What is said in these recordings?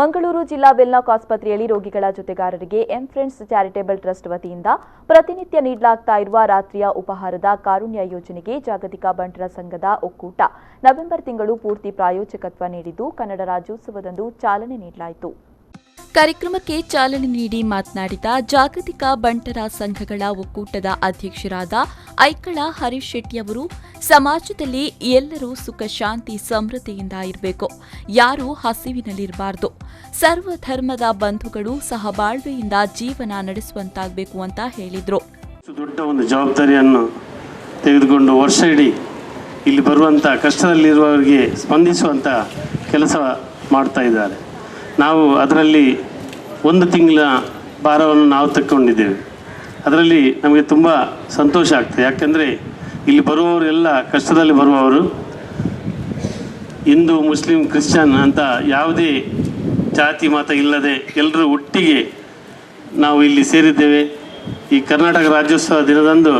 ಮಂಗಳೂರು ಜಿಲ್ಲಾ ವೆಲ್ಲಾಕ್ ಆಸ್ಪತ್ರೆಯಲ್ಲಿ ರೋಗಿಗಳ ಜೊತೆಗಾರರಿಗೆ ಎಂ ಫ್ರೆಂಡ್ಸ್ ಚಾರಿಟೇಬಲ್ ಟ್ರಸ್ಟ್ ವತಿಯಿಂದ ಪ್ರತಿನಿತ್ಯ ನೀಡಲಾಗ್ತಾ ಇರುವ ರಾತ್ರಿಯ ಉಪಹಾರದ ಕಾರುಣ್ಯ ಯೋಜನೆಗೆ ಜಾಗತಿಕ ಬಂಟರ ಸಂಘದ ಒಕ್ಕೂಟ ನವೆಂಬರ್ ತಿಂಗಳು ಪೂರ್ತಿ ಪ್ರಾಯೋಜಕತ್ವ ನೀಡಿದ್ದು ಕನ್ನಡ ರಾಜ್ಯೋತ್ಸವದಂದು ಚಾಲನೆ ನೀಡಲಾಯಿತು. ಕಾರ್ಯಕ್ರಮಕ್ಕೆ ಚಾಲನೆ ನೀಡಿ ಮಾತನಾಡಿದ ಜಾಗತಿಕ ಬಂಟರ ಸಂಘಗಳ ಒಕ್ಕೂಟದ ಅಧ್ಯಕ್ಷರಾದ ಐಕಳ ಹರೀಶ್ ಶೆಟ್ಟಿ ಅವರು, ಸಮಾಜದಲ್ಲಿ ಎಲ್ಲರೂ ಸುಖ ಶಾಂತಿ ಸಮೃದ್ಧಿಯಿಂದ ಇರಬೇಕು, ಯಾರೂ ಹಸಿವಿನಲ್ಲಿರಬಾರದು, ಸರ್ವಧರ್ಮದ ಬಂಧುಗಳು ಸಹಬಾಳ್ವೆಯಿಂದ ಜೀವನ ನಡೆಸುವಂತಾಗಬೇಕು ಅಂತ ಹೇಳಿದರು. ದೊಡ್ಡ ಒಂದು ಜವಾಬ್ದಾರಿಯನ್ನು ತೆಗೆದುಕೊಂಡು ವರ್ಷ ಇಡೀ ಇಲ್ಲಿ ಬರುವಂಥ ಕಷ್ಟದಲ್ಲಿರುವವರಿಗೆ ಸ್ಪಂದಿಸುವಂಥ ಕೆಲಸ ಮಾಡ್ತಾ ಇದ್ದಾರೆ. ನಾವು ಅದರಲ್ಲಿ ಒಂದು ತಿಂಗಳ ಭಾರವನ್ನು ನಾವು ತಕ್ಕೊಂಡಿದ್ದೇವೆ. ಅದರಲ್ಲಿ ನಮಗೆ ತುಂಬ ಸಂತೋಷ ಆಗ್ತದೆ. ಯಾಕೆಂದರೆ ಇಲ್ಲಿ ಬರುವವರೆಲ್ಲ ಕಷ್ಟದಲ್ಲಿ ಬರುವವರು, ಹಿಂದೂ ಮುಸ್ಲಿಂ ಕ್ರಿಶ್ಚಿಯನ್ ಅಂತ ಯಾವುದೇ ಜಾತಿ ಮತ ಇಲ್ಲದೆ ಎಲ್ಲರೂ ಒಟ್ಟಿಗೆ ನಾವು ಇಲ್ಲಿ ಸೇರಿದ್ದೇವೆ. ಈ ಕರ್ನಾಟಕ ರಾಜ್ಯೋತ್ಸವ ದಿನದಂದು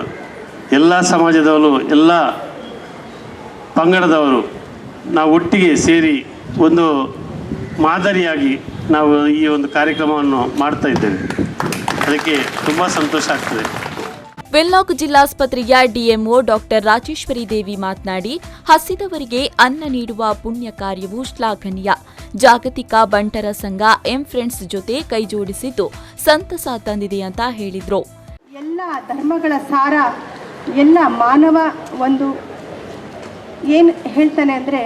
ಎಲ್ಲ ಸಮಾಜದವರು, ಎಲ್ಲ ಪಂಗಡದವರು ನಾವು ಒಟ್ಟಿಗೆ ಸೇರಿ ಒಂದು ಮಾದರಿಯಾಗಿ ನಾವು ಈ ಒಂದು ಕಾರ್ಯಕ್ರಮವನ್ನು ಮಾಡ್ತಾ ಇದ್ದೇವೆ. ಅದಕ್ಕೆ ತುಂಬ ಸಂತೋಷ ಆಗ್ತದೆ. ವೆಲ್ಲಾಕ್ ಜಿಲ್ಲಾಸ್ಪತ್ರೆಯ ಡಿಎಂಒ ಡಾಕ್ಟರ್ ರಾಜೇಶ್ವರಿ ದೇವಿ ಮಾತನಾಡಿ, ಹಸಿದವರಿಗೆ ಅನ್ನ ನೀಡುವ ಪುಣ್ಯ ಕಾರ್ಯವು ಶ್ಲಾಘನೀಯ. ಜಾಗತಿಕ ಬಂಟರ ಸಂಘ ಎಂ ಫ್ರೆಂಡ್ಸ್ ಜೊತೆ ಕೈಜೋಡಿಸಿದ್ದು ಸಂತಸ ತಂದಿದೆ ಅಂತ ಹೇಳಿದರು. ಎಲ್ಲ ಧರ್ಮಗಳ ಸಾರ, ಎಲ್ಲ ಮಾನವ ಒಂದು ಏನು ಹೇಳ್ತಾನೆ ಅಂದರೆ,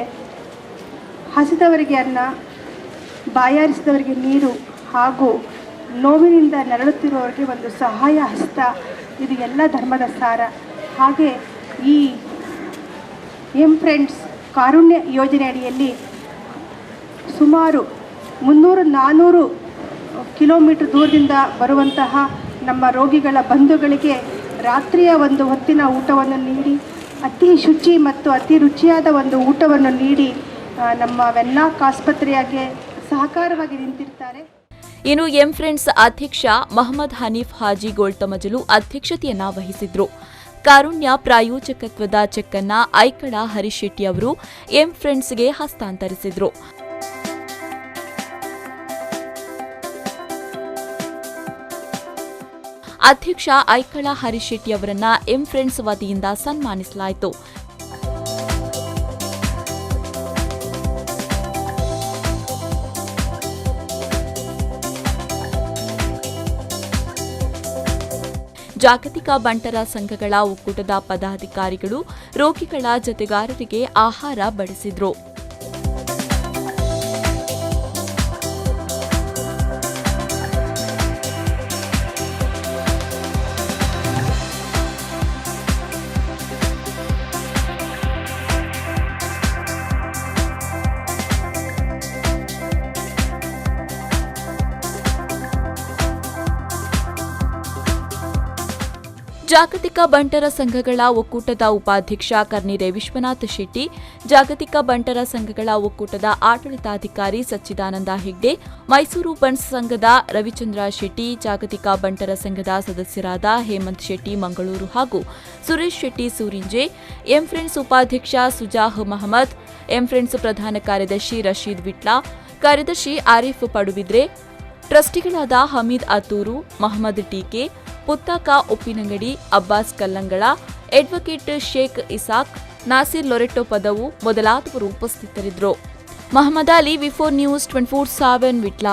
ಹಸಿದವರಿಗೆ ಅನ್ನ, ಬಾಯಾರಿಸಿದವರಿಗೆ ನೀರು ಹಾಗೂ ನೋವಿನಿಂದ ನರಳುತ್ತಿರುವವರಿಗೆ ಒಂದು ಸಹಾಯ ಹಸ್ತ, ಇದು ಎಲ್ಲ ಧರ್ಮದ ಸಾರ. ಹಾಗೆ ಈ ಎಂ ಫ್ರೆಂಡ್ಸ್ ಕಾರುಣ್ಯ ಯೋಜನೆ ಅಡಿಯಲ್ಲಿ ಸುಮಾರು 300-400 ಕಿಲೋಮೀಟರ್ ದೂರದಿಂದ ಬರುವಂತಹ ನಮ್ಮ ರೋಗಿಗಳ ಬಂಧುಗಳಿಗೆ ರಾತ್ರಿಯ ಒಂದು ಹೊತ್ತಿನ ಊಟವನ್ನು ನೀಡಿ, ಅತಿ ಶುಚಿ ಮತ್ತು ಅತಿ ರುಚಿಯಾದ ಒಂದು ಊಟವನ್ನು ನೀಡಿ ನಮ್ಮ ವೆಲ್ಲಾಕ್ ಆಸ್ಪತ್ರೆಯಾಗೆ ಸಹಕಾರವಾಗಿ ನಿಂತಿರ್ತಾರೆ. ಇನ್ನು ಎಂ ಫ್ರೆಂಡ್ಸ್ ಅಧ್ಯಕ್ಷ ಮೊಹಮ್ಮದ್ ಹನೀಫ್ ಹಾಜಿ ಗೋಳ್ತಮಜಲು ಅಧ್ಯಕ್ಷತೆಯನ್ನ ವಹಿಸಿದ್ರು. ಕಾರುಣ್ಯ ಪ್ರಾಯೋಜಕತ್ವದ ಚೆಕ್ ಅನ್ನ ಐಕಳ ಹರೀಶ್ ಶೆಟ್ಟಿ ಅವರು ಎಂ ಫ್ರೆಂಡ್ಸ್ಗೆ ಹಸ್ತಾಂತರಿಸಿದ್ರು. ಅಧ್ಯಕ್ಷ ಐಕಳ ಹರೀಶ್ ಶೆಟ್ಟಿ ಅವರನ್ನ ಎಂ ಫ್ರೆಂಡ್ಸ್ ವತಿಯಿಂದ ಸನ್ಮಾನಿಸಲಾಯಿತು. ಜಾಗತಿಕ ಬಂಟರ ಸಂಘಗಳ ಒಕ್ಕೂಟದ ಪದಾಧಿಕಾರಿಗಳು ರೋಗಿಗಳ ಜೊತೆಗಾರರಿಗೆ ಆಹಾರ ಬಡಿಸಿದ್ರು. ಜಾಗತಿಕ ಬಂಟರ ಸಂಘಗಳ ಒಕ್ಕೂಟದ ಉಪಾಧ್ಯಕ್ಷ ಕರ್ನಿರೆ ವಿಶ್ವನಾಥ್ ಶೆಟ್ಟಿ, ಜಾಗತಿಕ ಬಂಟರ ಸಂಘಗಳ ಒಕ್ಕೂಟದ ಆಡಳಿತಾಧಿಕಾರಿ ಸಚ್ಚಿದಾನಂದ ಹೆಗ್ಡೆ, ಮೈಸೂರು ಬನ್ಸ್ ಸಂಘದ ರವಿಚಂದ್ರ ಶೆಟ್ಟಿ, ಜಾಗತಿಕ ಬಂಟರ ಸಂಘದ ಸದಸ್ಯರಾದ ಹೇಮಂತ್ ಶೆಟ್ಟಿ ಮಂಗಳೂರು ಹಾಗೂ ಸುರೇಶ್ ಶೆಟ್ಟಿ ಸೂರಿಂಜೆ, ಎಂ ಫ್ರೆಂಡ್ಸ್ ಉಪಾಧ್ಯಕ್ಷ ಸುಜಾಹ್ ಮಹಮ್ಮದ್, ಎಂ ಫ್ರೆಂಡ್ಸ್ ಪ್ರಧಾನ ಕಾರ್ಯದರ್ಶಿ ರಶೀದ್ ವಿಟ್ಲಾ, ಕಾರ್ಯದರ್ಶಿ ಆರಿಫ್ ಪಡುಬಿದ್ರೆ, ಟ್ರಸ್ಟಿಗಳಾದ ಹಮೀದ್ ಅತ್ತೂರು, ಮಹಮ್ಮದ್ ಟೀಕೆ, ಪುತ್ತಾಕ ಉಪ್ಪಿನಂಗಡಿ, ಅಬ್ಬಾಸ್ ಕಲ್ಲಂಗಳ, ಅಡ್ವೊಕೇಟ್ ಶೇಖ್ ಇಸಾಕ್, ನಾಸಿರ್ ಲೊರೆಟ್ಟೋ ಪದವು ಮೊದಲಾದವರು ಉಪಸ್ಥಿತರಿದ್ದರು. ಮಹಮ್ಮದ್ ಅಲಿ, ವಿ4 ನ್ಯೂಸ್ 24/7 ವಿಟ್ಲ.